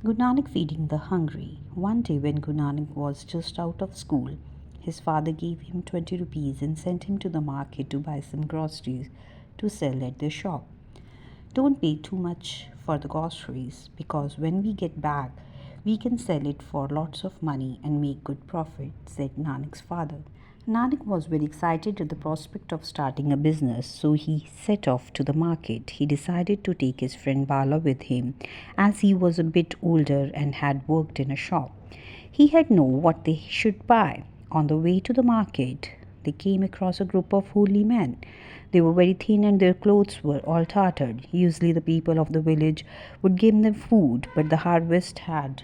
Guru Nanak feeding the hungry. One day when Guru Nanak was just out of school, his father gave him 20 rupees and sent him to the market to buy some groceries to sell at the shop. Don't pay too much for the groceries because when we get back, we can sell it for lots of money and make good profit, said Nanak's father. Nanak was very excited at the prospect of starting a business, so he set off to the market. He decided to take his friend Bala with him, as he was a bit older and had worked in a shop. He had known what they should buy. On the way to the market, they came across a group of holy men. They were very thin and their clothes were all tattered. Usually, the people of the village would give them food, but the harvest had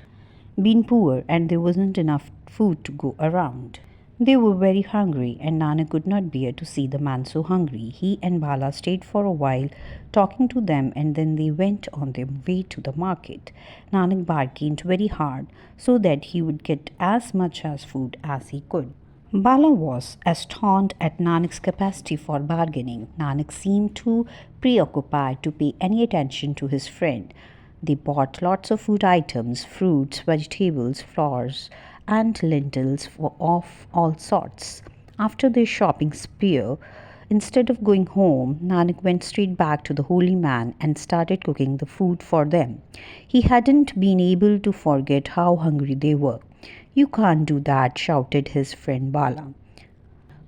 been poor and there wasn't enough food to go around. They were very hungry, and Nanak could not bear to see the man so hungry. He and Bala stayed for a while talking to them, and then they went on their way to the market. Nanak bargained very hard so that he would get as much as food as he could. Bala was astounded at Nanak's capacity for bargaining. Nanak seemed too preoccupied to pay any attention to his friend. They bought lots of food items, fruits, vegetables, flowers, and lentils of all sorts. After their shopping spree, instead of going home, Nanak went straight back to the holy man and started cooking the food for them. He hadn't been able to forget how hungry they were. "You can't do that," shouted his friend Bala.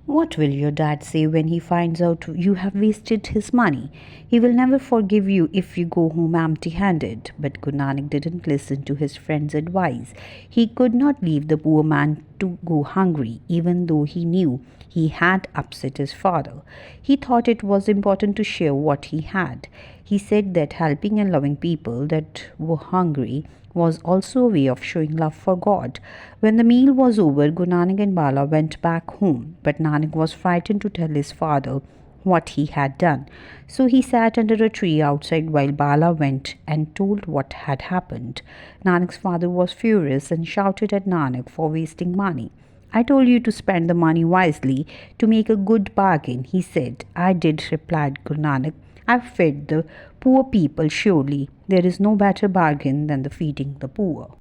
"What will your dad say when he finds out you have wasted his money? He will never forgive you if you go home empty handed." But Guru Nanak didn't listen to his friend's advice. He could not leave the poor man to go hungry, even though he knew he had upset his father. He thought it was important to share what he had. He said that helping and loving people that were hungry was also a way of showing love for God. When the meal was over, Guru Nanak and Bala went back home, but Nanak was frightened to tell his father what he had done. So he sat under a tree outside while Bala went and told what had happened. Nanak's father was furious and shouted at Nanak for wasting money. "I told you to spend the money wisely to make a good bargain," he said. "I did," replied Guru Nanak. "I've fed the poor people surely. There is no better bargain than the feeding the poor."